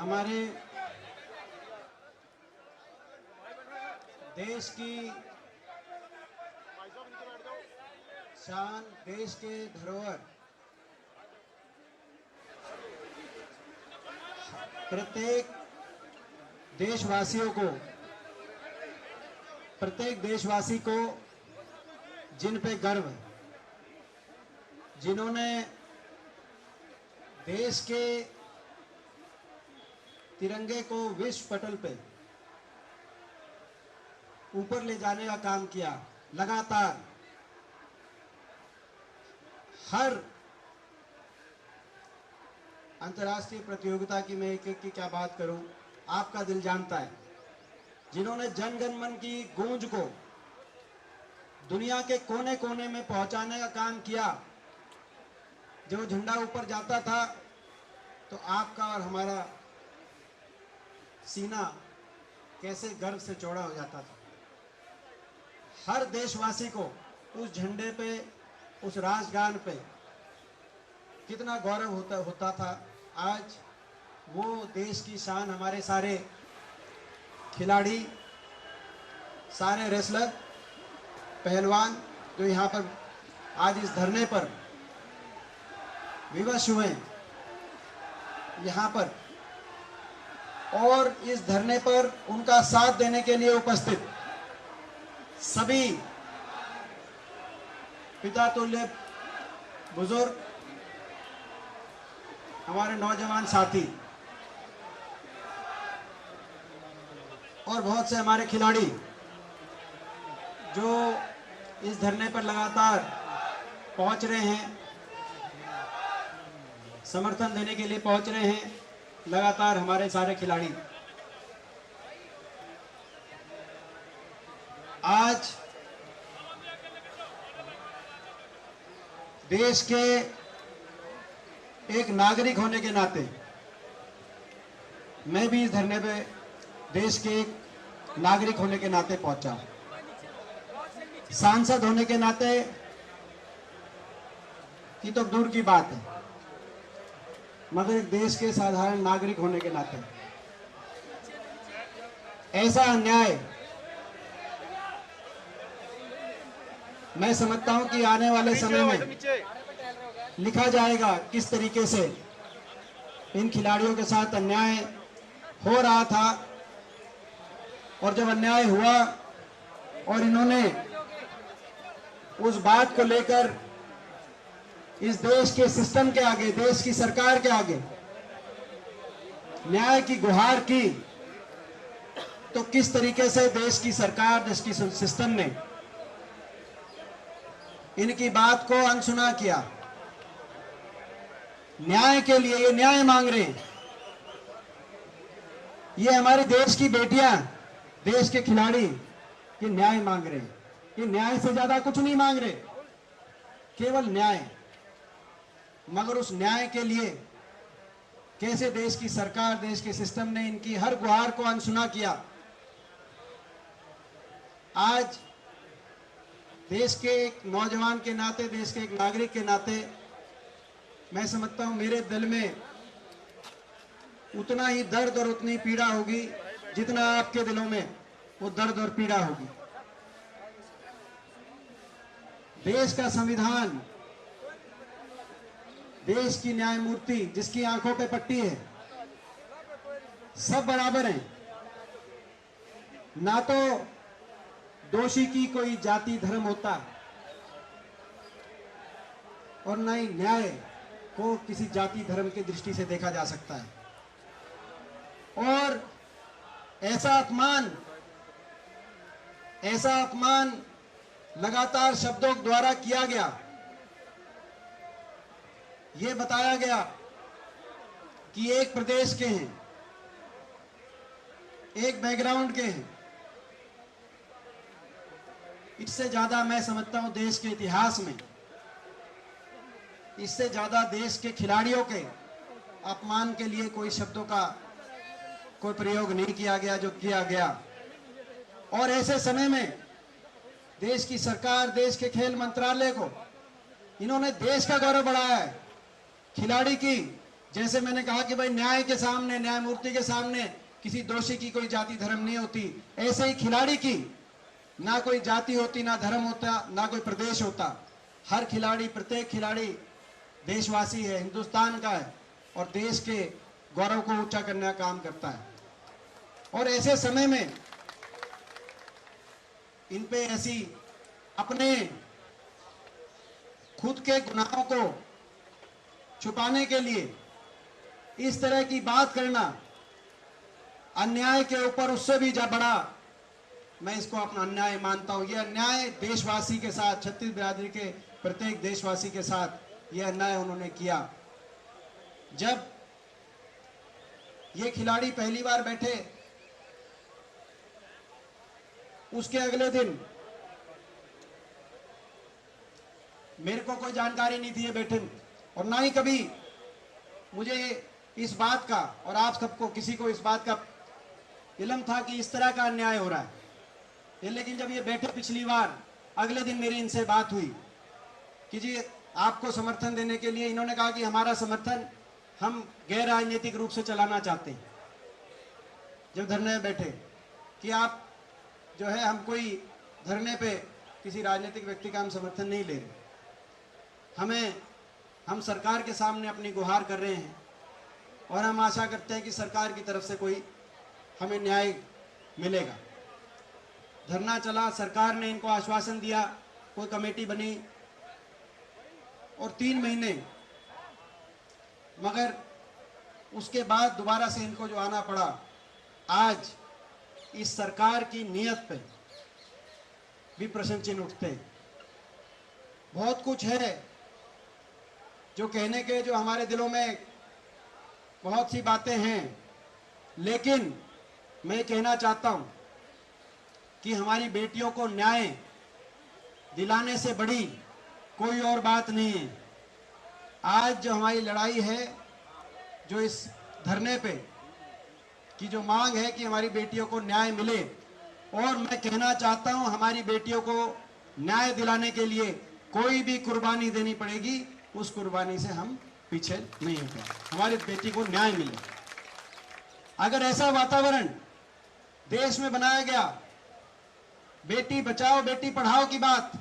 हमारे देश की शान, देश के धरोहर, प्रत्येक देशवासी को जिन पे गर्व है, जिन्होंने देश के तिरंगे को विश्व पटल पे ऊपर ले जाने का काम किया। लगातार हर अंतर्राष्ट्रीय प्रतियोगिता की मैं एक एक की क्या बात करूं, आपका दिल जानता है। जिन्होंने जन गण मन की गूंज को दुनिया के कोने कोने में पहुंचाने का काम किया। जब झंडा ऊपर जाता था तो आपका और हमारा सीना कैसे गर्व से चौड़ा हो जाता था। हर देशवासी को उस झंडे पे, उस राष्ट्रगान पे कितना गौरव होता था। आज वो देश की शान, हमारे सारे खिलाड़ी, सारे रेसलर, पहलवान जो यहाँ पर आज इस धरने पर विवश हुए यहाँ पर, और इस धरने पर उनका साथ देने के लिए उपस्थित सभी पिता तुल्य बुजुर्ग, हमारे नौजवान साथी और बहुत से हमारे खिलाड़ी जो इस धरने पर लगातार पहुंच रहे हैं, समर्थन देने के लिए पहुंच रहे हैं। लगातार हमारे सारे खिलाड़ी आज देश के एक नागरिक होने के नाते मैं भी इस धरने पे देश के एक नागरिक होने के नाते पहुंचा। सांसद होने के नाते की तो दूर की बात है, मगर एक देश के साधारण नागरिक होने के नाते ऐसा अन्याय मैं समझता हूं कि आने वाले समय में लिखा जाएगा किस तरीके से इन खिलाड़ियों के साथ अन्याय हो रहा था। और जब अन्याय हुआ और इन्होंने उस बात को लेकर इस देश के सिस्टम के आगे, देश की सरकार के आगे न्याय की गुहार की, तो किस तरीके से देश की सरकार, देश की सिस्टम ने इनकी बात को अनसुना किया। न्याय के लिए ये न्याय मांग रहे हैं। ये हमारे देश की बेटियां, देश के खिलाड़ी ये न्याय मांग रहे हैं। ये न्याय से ज्यादा कुछ नहीं मांग रहे, केवल न्याय। मगर उस न्याय के लिए कैसे देश की सरकार, देश के सिस्टम ने इनकी हर गुहार को अनसुना किया। आज देश के एक नौजवान के नाते, देश के एक नागरिक के नाते मैं समझता हूं मेरे दिल में उतना ही दर्द और उतनी पीड़ा होगी जितना आपके दिलों में वो दर्द और पीड़ा होगी। देश का संविधान, देश की न्यायमूर्ति जिसकी आंखों पे पट्टी है, सब बराबर हैं। ना तो दोषी की कोई जाति धर्म होता और ना ही न्याय को किसी जाति धर्म की दृष्टि से देखा जा सकता है। और ऐसा अपमान लगातार शब्दों द्वारा किया गया। ये बताया गया कि एक प्रदेश के हैं, एक बैकग्राउंड के हैं। इससे ज्यादा मैं समझता हूं देश के इतिहास में, इससे ज्यादा देश के खिलाड़ियों के अपमान के लिए कोई शब्दों का कोई प्रयोग नहीं किया गया जो किया गया। और ऐसे समय में देश की सरकार, देश के खेल मंत्रालय को इन्होंने देश का गौरव बढ़ाया है। खिलाड़ी की जैसे मैंने कहा कि भाई न्याय के सामने, न्यायमूर्ति के सामने किसी दोषी की कोई जाति धर्म नहीं होती, ऐसे ही खिलाड़ी की ना कोई जाति होती, ना धर्म होता, ना कोई प्रदेश होता। हर खिलाड़ी, प्रत्येक खिलाड़ी देशवासी है, हिंदुस्तान का है और देश के गौरव को ऊंचा करने का काम करता है। और ऐसे समय में इन पे ऐसी अपने खुद के गुनाहों को छुपाने के लिए इस तरह की बात करना, अन्याय के ऊपर उससे भी बड़ा मैं इसको अपना अन्याय मानता हूं। यह अन्याय देशवासी के साथ, छत्तीस बिरादरी के प्रत्येक देशवासी के साथ यह अन्याय उन्होंने किया। जब ये खिलाड़ी पहली बार बैठे, उसके अगले दिन मेरे को कोई जानकारी नहीं थी ये बैठे, और ना ही कभी मुझे इस बात का और आप सबको किसी को इस बात का इल्म था कि इस तरह का अन्याय हो रहा है। लेकिन जब ये बैठे पिछली बार, अगले दिन मेरी इनसे बात हुई कि जी आपको समर्थन देने के लिए, इन्होंने कहा कि हमारा समर्थन हम गैर राजनीतिक रूप से चलाना चाहते हैं। जब धरने में बैठे कि आप जो है, हम कोई धरने पे किसी राजनीतिक व्यक्ति का हम समर्थन नहीं ले रहे, हम सरकार के सामने अपनी गुहार कर रहे हैं और हम आशा करते हैं कि सरकार की तरफ से कोई हमें न्याय मिलेगा। धरना चला, सरकार ने इनको आश्वासन दिया, कोई कमेटी बनी और 3 महीने, मगर उसके बाद दोबारा से इनको जो आना पड़ा। आज इस सरकार की नीयत पे भी प्रश्न चिन्ह उठते हैं। बहुत कुछ है जो कहने के, जो हमारे दिलों में बहुत सी बातें हैं, लेकिन मैं कहना चाहता हूं कि हमारी बेटियों को न्याय दिलाने से बड़ी कोई और बात नहीं है। आज जो हमारी लड़ाई है, जो इस धरने पे की जो मांग है कि हमारी बेटियों को न्याय मिले, और मैं कहना चाहता हूं हमारी बेटियों को न्याय दिलाने के लिए कोई भी कुर्बानी देनी पड़ेगी, उस कुर्बानी से हम पीछे नहीं हटेंगे। हमारी बेटी को न्याय मिले। अगर ऐसा वातावरण देश में बनाया गया, बेटी बचाओ बेटी पढ़ाओ की बात,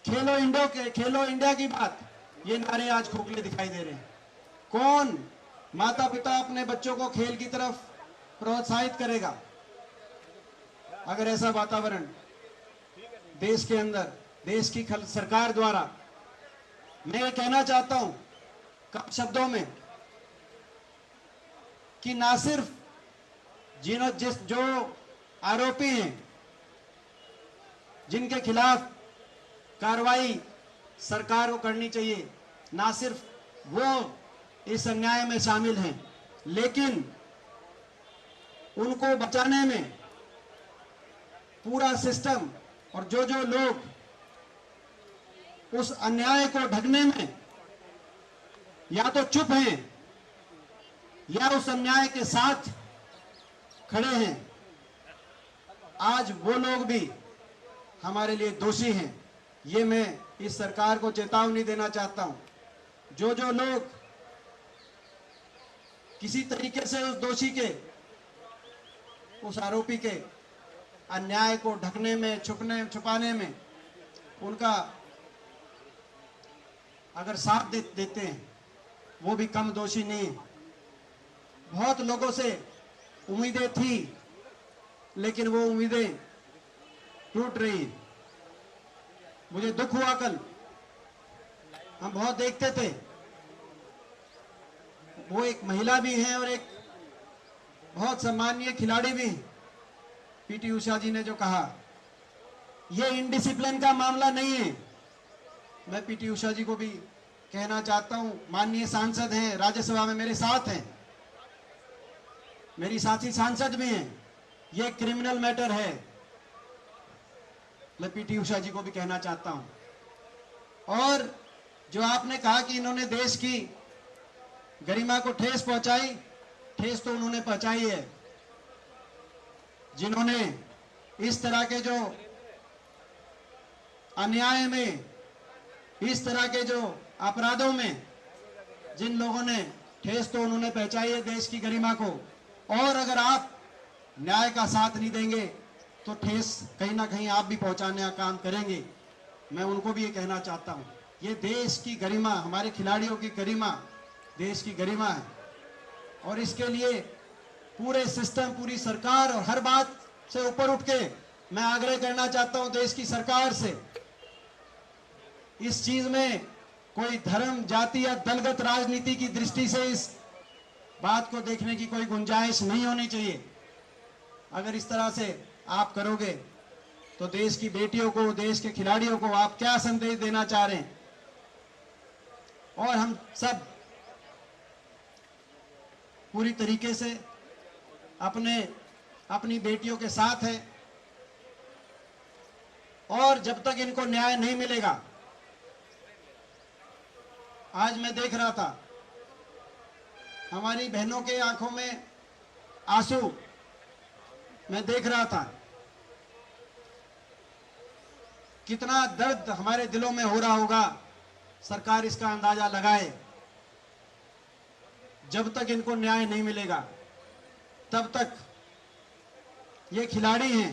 खेलो इंडिया की बात, ये नारे आज खोखले दिखाई दे रहे हैं। कौन माता पिता अपने बच्चों को खेल की तरफ प्रोत्साहित करेगा? अगर ऐसा वातावरण देश के अंदर, देश की सरकार द्वारा, मैं कहना चाहता हूं कम शब्दों में कि ना सिर्फ जो आरोपी हैं, जिनके खिलाफ कार्रवाई सरकार को करनी चाहिए, ना सिर्फ वो इस अन्याय में शामिल हैं, लेकिन उनको बचाने में पूरा सिस्टम और जो लोग उस अन्याय को ढकने में या तो चुप हैं या उस अन्याय के साथ खड़े हैं, आज वो लोग भी हमारे लिए दोषी हैं। ये मैं इस सरकार को चेतावनी देना चाहता हूं। जो लोग किसी तरीके से उस दोषी के, उस आरोपी के अन्याय को ढकने में, छुपाने में उनका अगर साथ देते हैं, वो भी कम दोषी नहीं। बहुत लोगों से उम्मीदें थी, लेकिन वो उम्मीदें टूट रही। मुझे दुख हुआ कल, हम बहुत देखते थे, वो एक महिला भी हैं और एक बहुत सम्मानीय खिलाड़ी भी, पीटी उषा जी ने जो कहा, ये इनडिसिप्लिन का मामला नहीं है। मैं पीटी उषा जी को भी कहना चाहता हूं, माननीय सांसद हैं, राज्यसभा में मेरे साथ हैं, मेरी साथी सांसद भी हैं, ये क्रिमिनल मैटर है। मैं पीटी उषा जी को भी कहना चाहता हूं। और जो आपने कहा कि इन्होंने देश की गरिमा को ठेस पहुंचाई, ठेस तो उन्होंने पहुंचाई है जिन्होंने इस तरह के जो अन्याय में, इस तरह के जो अपराधों में जिन लोगों ने ठेस तो उन्होंने पहुंचाई है देश की गरिमा को, और अगर आप न्याय का साथ नहीं देंगे तो ठेस कहीं ना कहीं आप भी पहुंचाने का काम करेंगे। मैं उनको भी ये कहना चाहता हूं, ये देश की गरिमा, हमारे खिलाड़ियों की गरिमा, देश की गरिमा है, और इसके लिए पूरे सिस्टम, पूरी सरकार और हर बात से ऊपर उठ के मैं आग्रह करना चाहता हूं देश की सरकार से, इस चीज में कोई धर्म, जाति या दलगत राजनीति की दृष्टि से इस बात को देखने की कोई गुंजाइश नहीं होनी चाहिए। अगर इस तरह से आप करोगे तो देश की बेटियों को, देश के खिलाड़ियों को आप क्या संदेश देना चाह रहे हैं? और हम सब पूरी तरीके से अपनी बेटियों के साथ हैं, और जब तक इनको न्याय नहीं मिलेगा, आज मैं देख रहा था हमारी बहनों के आंखों में आंसू, मैं देख रहा था कितना दर्द हमारे दिलों में हो रहा होगा। सरकार इसका अंदाजा लगाए। जब तक इनको न्याय नहीं मिलेगा तब तक ये खिलाड़ी हैं,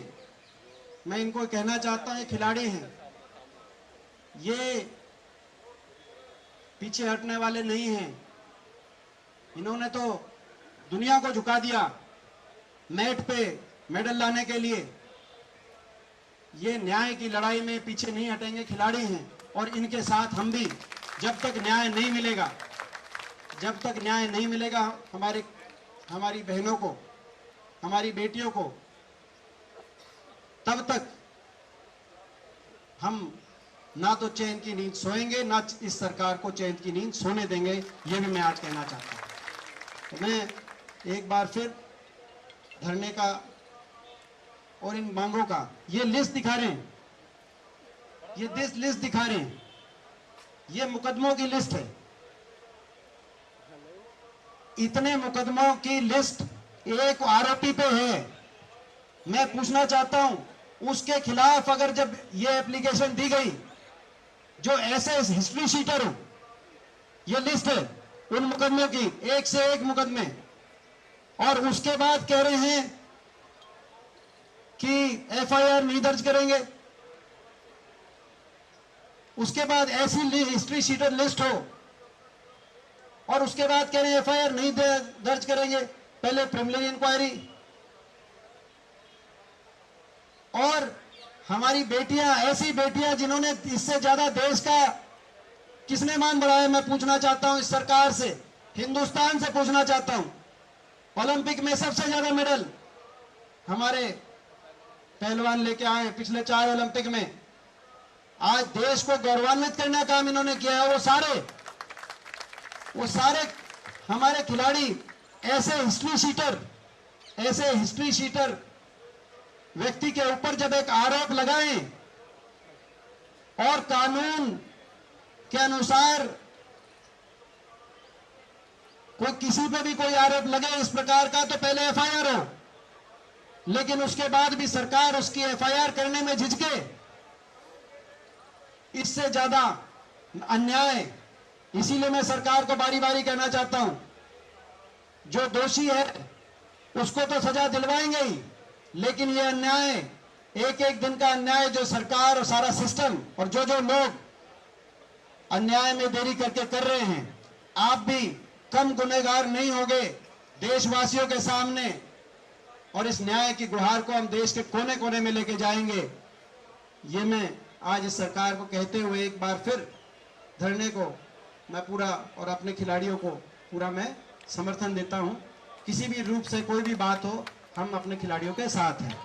मैं इनको कहना चाहता हूं, ये खिलाड़ी हैं, ये पीछे हटने वाले नहीं हैं। इन्होंने तो दुनिया को झुका दिया मैट पे मेडल लाने के लिए। ये न्याय की लड़ाई में पीछे नहीं हटेंगे, खिलाड़ी हैं, और इनके साथ हम भी, जब तक न्याय नहीं मिलेगा, जब तक न्याय नहीं मिलेगा हमारी बहनों को, हमारी बेटियों को, तब तक हम ना तो चैन की नींद सोएंगे, ना इस सरकार को चैन की नींद सोने देंगे। ये भी मैं आज कहना चाहता हूं। तो मैं एक बार फिर धरने का और इन मांगों का ये लिस्ट दिखा रहे हैं, ये लिस्ट दिखा रहे हैं, ये मुकदमों की लिस्ट है। इतने मुकदमों की लिस्ट एक आरोपी पे है। मैं पूछना चाहता हूं, उसके खिलाफ अगर जब ये एप्लीकेशन दी गई, जो ऐसे हिस्ट्री शीटर हो, ये लिस्ट है उन मुकदमों की, एक से एक मुकदमे, और उसके बाद कह रहे हैं कि एफआईआर नहीं दर्ज करेंगे। उसके बाद ऐसी हिस्ट्री शीटर लिस्ट हो और उसके बाद कह रहे हैं एफआईआर नहीं दर्ज करेंगे, पहले प्रिलिमिनरी इंक्वायरी। और हमारी बेटियां, ऐसी बेटियां जिन्होंने इससे ज्यादा देश का किसने मान बढ़ाया, मैं पूछना चाहता हूं इस सरकार से, हिंदुस्तान से पूछना चाहता हूं। ओलंपिक में सबसे ज्यादा मेडल हमारे पहलवान लेके आए हैं पिछले 4 ओलंपिक में। आज देश को गौरवान्वित करने का काम इन्होंने किया है। वो सारे हमारे खिलाड़ी ऐसे हिस्ट्री शीटर व्यक्ति के ऊपर जब एक आरोप लगाएं और कानून के अनुसार कोई किसी पे भी कोई आरोप लगे इस प्रकार का, तो पहले एफआईआर हो, लेकिन उसके बाद भी सरकार उसकी एफआईआर करने में झिझके। इससे ज्यादा अन्याय। इसीलिए मैं सरकार को बारी बारी कहना चाहता हूं, जो दोषी है उसको तो सजा दिलवाएंगे ही, लेकिन ये अन्याय, एक एक दिन का अन्याय जो सरकार और सारा सिस्टम और जो लोग अन्याय में देरी करके कर रहे हैं, आप भी कम गुनहगार नहीं होंगे देशवासियों के सामने। और इस न्याय की गुहार को हम देश के कोने कोने में लेके जाएंगे। ये मैं आज इस सरकार को कहते हुए एक बार फिर धरने को मैं पूरा, और अपने खिलाड़ियों को पूरा मैं समर्थन देता हूं। किसी भी रूप से कोई भी बात हो, हम अपने खिलाड़ियों के साथ हैं।